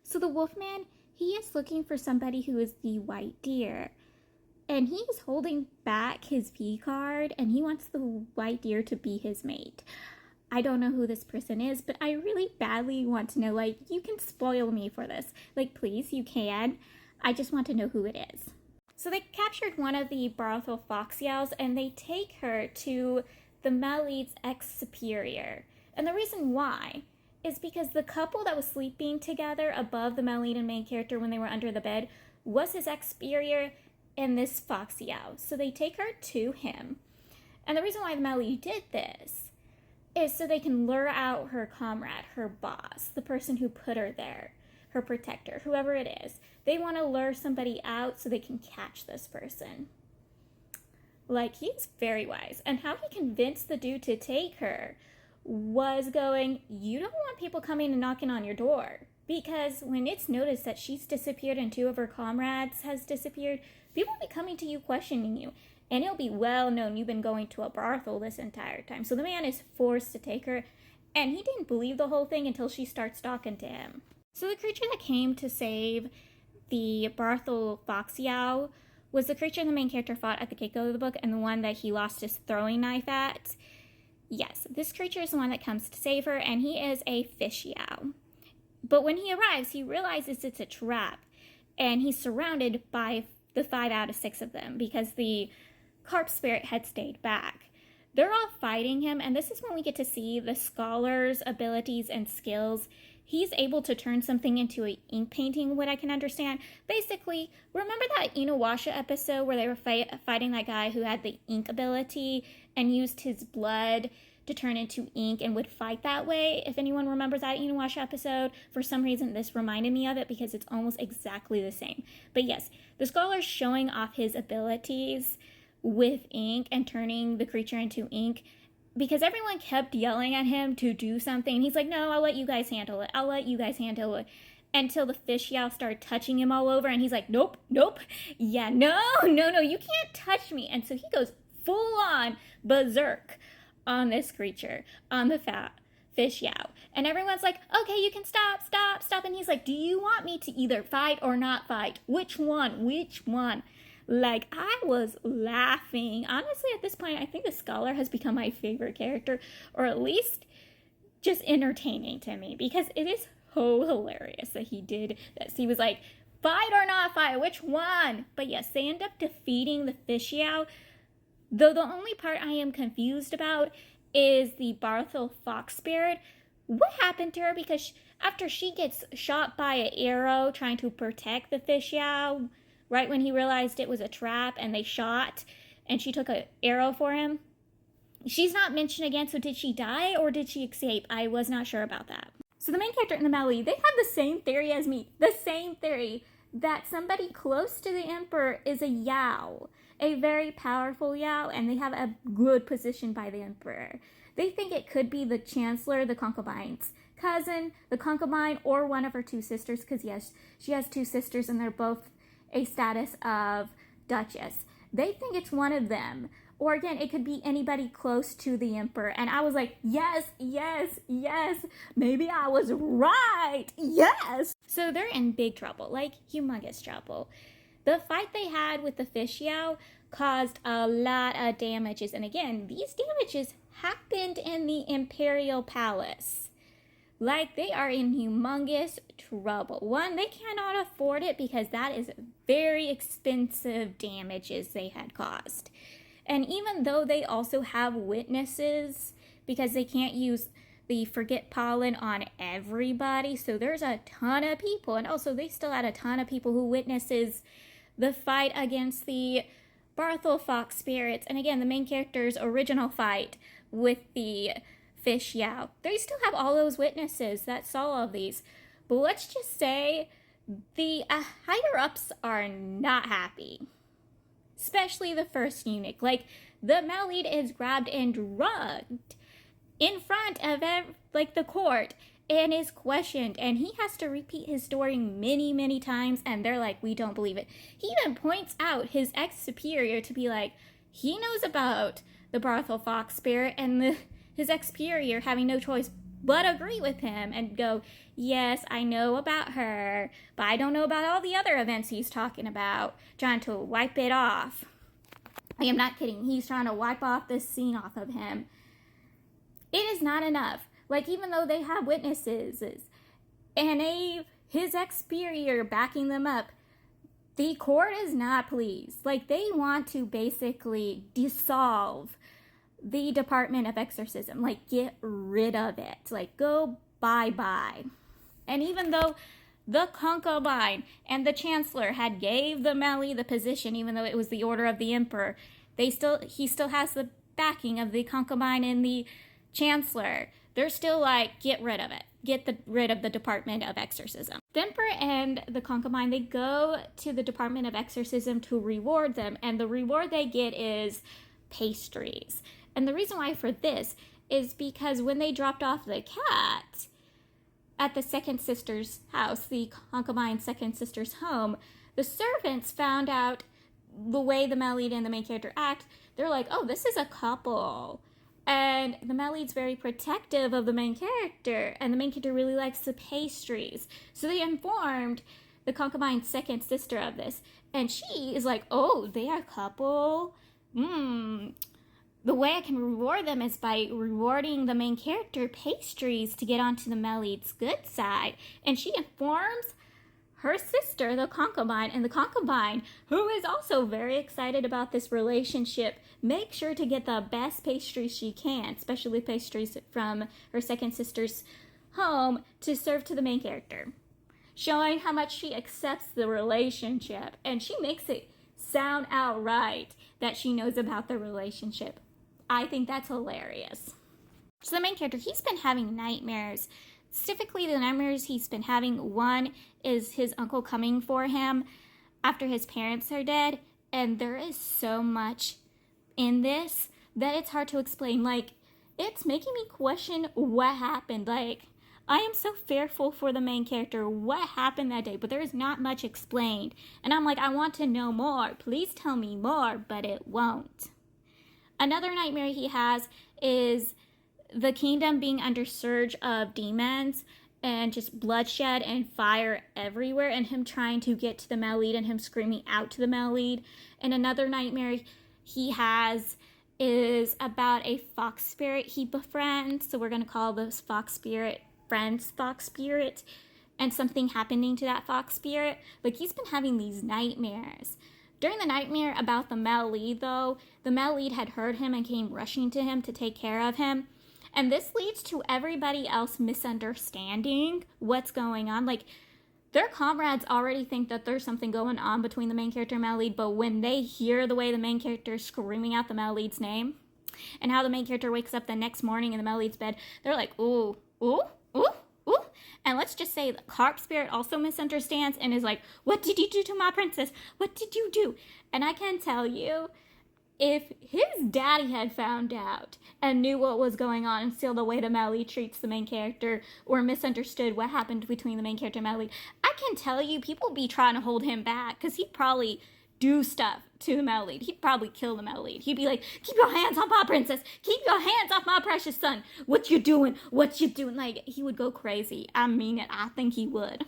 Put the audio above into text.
So the Wolfman, he is looking for somebody who is the white deer. And he's holding back his V card, and he wants the white deer to be his mate. I don't know who this person is, but I really badly want to know. Like, you can spoil me for this. Like, please, you can. I just want to know who it is. So they captured one of the brothel fox yowls, and they take her to the male lead's ex-superior. And the reason why is because the couple that was sleeping together above the male lead and main character when they were under the bed was his ex-superior and this fox yow. So they take her to him. And the reason why the male lead did this is so they can lure out her comrade, her boss, the person who put her there, her protector, whoever it is. They want to lure somebody out so they can catch this person. Like, he's very wise. And how he convinced the dude to take her was going, you don't want people coming and knocking on your door. Because when it's noticed that she's disappeared and two of her comrades has disappeared, people will be coming to you questioning you. And it'll be well known you've been going to a brothel this entire time. So the man is forced to take her. And he didn't believe the whole thing until she starts talking to him. So the creature that came to save the brothel fox yow was the creature the main character fought at the get-go of the book and the one that he lost his throwing knife at. Yes, this creature is the one that comes to save her, and he is a fish yow. But when he arrives, he realizes it's a trap, and he's surrounded by the 5 out of 6 of them because the carp spirit had stayed back. They're all fighting him, and this is when we get to see the scholar's abilities and skills. He's able to turn something into an ink painting, what I can understand. Basically, remember that Inuyasha episode where they were fighting that guy who had the ink ability and used his blood to turn into ink and would fight that way? If anyone remembers that Inuyasha episode, for some reason this reminded me of it because it's almost exactly the same. But yes, the scholar's showing off his abilities with ink and turning the creature into ink, because everyone kept yelling at him to do something. He's like, no, I'll let you guys handle it. I'll let you guys handle it. Until the fish yow started touching him all over. And he's like, nope. Yeah, no, you can't touch me. And so he goes full on berserk on this creature, on the fat fish yow. And everyone's like, okay, you can stop. And he's like, do you want me to either fight or not fight? Which one? Like, I was laughing. Honestly, at this point, I think the scholar has become my favorite character, or at least just entertaining to me, because it is so hilarious that he did this. He was like, fight or not fight, which one? But yes, they end up defeating the fish yow, though the only part I am confused about is the brothel fox spirit. What happened to her? Because after she gets shot by an arrow trying to protect the fish yow, right when he realized it was a trap and they shot and she took an arrow for him, she's not mentioned again. So did she die or did she escape? I was not sure about that. So the main character and the male lead, they have the same theory as me. The same theory that somebody close to the emperor is a yow, a very powerful yow, and they have a good position by the emperor. They think it could be the chancellor, the concubine's cousin, the concubine, or one of her 2 sisters, because yes, she has 2 sisters and they're both a status of duchess. They think it's one of them. Or again, it could be anybody close to the emperor. And I was like, yes. Maybe I was right. Yes. So they're in big trouble, like humongous trouble. The fight they had with the fish yow caused a lot of damages. And again, these damages happened in the imperial palace. Like, they are in humongous trouble. One, they cannot afford it because that is very expensive damages they had caused. And even though they also have witnesses, because they can't use the forget pollen on everybody, so there's a ton of people. And also, they still had a ton of people who witnesses the fight against the brothel fox spirits. And again, the main character's original fight with the fish yow. They still have all those witnesses that saw all of these. But let's just say the higher-ups are not happy. Especially the first eunuch. Like, the male lead is grabbed and drugged in front of the court and is questioned. And he has to repeat his story many times. And they're like, we don't believe it. He even points out his ex-superior to be like, he knows about the brothel fox spirit, and his ex-superior having no choice but agree with him and go, yes, I know about her, but I don't know about all the other events he's talking about, trying to wipe it off. I am not kidding. He's trying to wipe off this scene off of him. It is not enough. Like, even though they have witnesses and his ex-superior backing them up, the court is not pleased. Like, they want to basically dissolve the Department of Exorcism. Like, get rid of it. Like, go bye-bye. And even though the concubine and the chancellor had gave the Melly the position, even though it was the order of the emperor, he still has the backing of the concubine and the chancellor. They're still like, get rid of it. Rid of the Department of Exorcism. The emperor and the concubine, they go to the Department of Exorcism to reward them, and the reward they get is pastries. And the reason why for this is because when they dropped off the cat at the second sister's house, the concubine's second sister's home, the servants found out the way the male lead and the main character act. They're like, oh, this is a couple. And the male lead's very protective of the main character, and the main character really likes the pastries. So they informed the concubine's second sister of this, and she is like, oh, they are a couple? The way I can reward them is by rewarding the main character pastries to get onto the male lead's good side. And she informs her sister, the concubine, and the concubine, who is also very excited about this relationship, make sure to get the best pastries she can, especially pastries from her second sister's home, to serve to the main character, showing how much she accepts the relationship. And she makes it sound outright that she knows about the relationship. I think that's hilarious. So the main character, he's been having nightmares. Specifically, the nightmares he's been having, one is his uncle coming for him after his parents are dead. And there is so much in this that it's hard to explain. Like, it's making me question what happened. Like, I am so fearful for the main character. What happened that day? But there is not much explained. And I'm like, I want to know more. Please tell me more, but it won't. Another nightmare he has is the kingdom being under surge of demons and just bloodshed and fire everywhere, and him trying to get to the male lead and him screaming out to the male lead. And another nightmare he has is about a fox spirit he befriends. So we're going to call this fox spirit friend's fox spirit, and something happening to that fox spirit. Like, he's been having these nightmares. During the nightmare about the male lead, though, the male lead had heard him and came rushing to him to take care of him. And this leads to everybody else misunderstanding what's going on. Like, their comrades already think that there's something going on between the main character and male lead, but when they hear the way the main character is screaming out the male lead's name, and how the main character wakes up the next morning in the male lead's bed, they're like, ooh, ooh, ooh, ooh. And let's just say the carp spirit also misunderstands and is like, what did you do to my princess? What did you do? And I can tell you, if his daddy had found out and knew what was going on and still the way the male lead treats the main character, or misunderstood what happened between the main character and male lead, I can tell you people be trying to hold him back, because he'd probably do stuff to the male lead. He'd probably kill the male lead. He'd be like, keep your hands off my princess. Keep your hands off my precious son. What you doing? What you doing? Like, he would go crazy. I mean it. I think he would.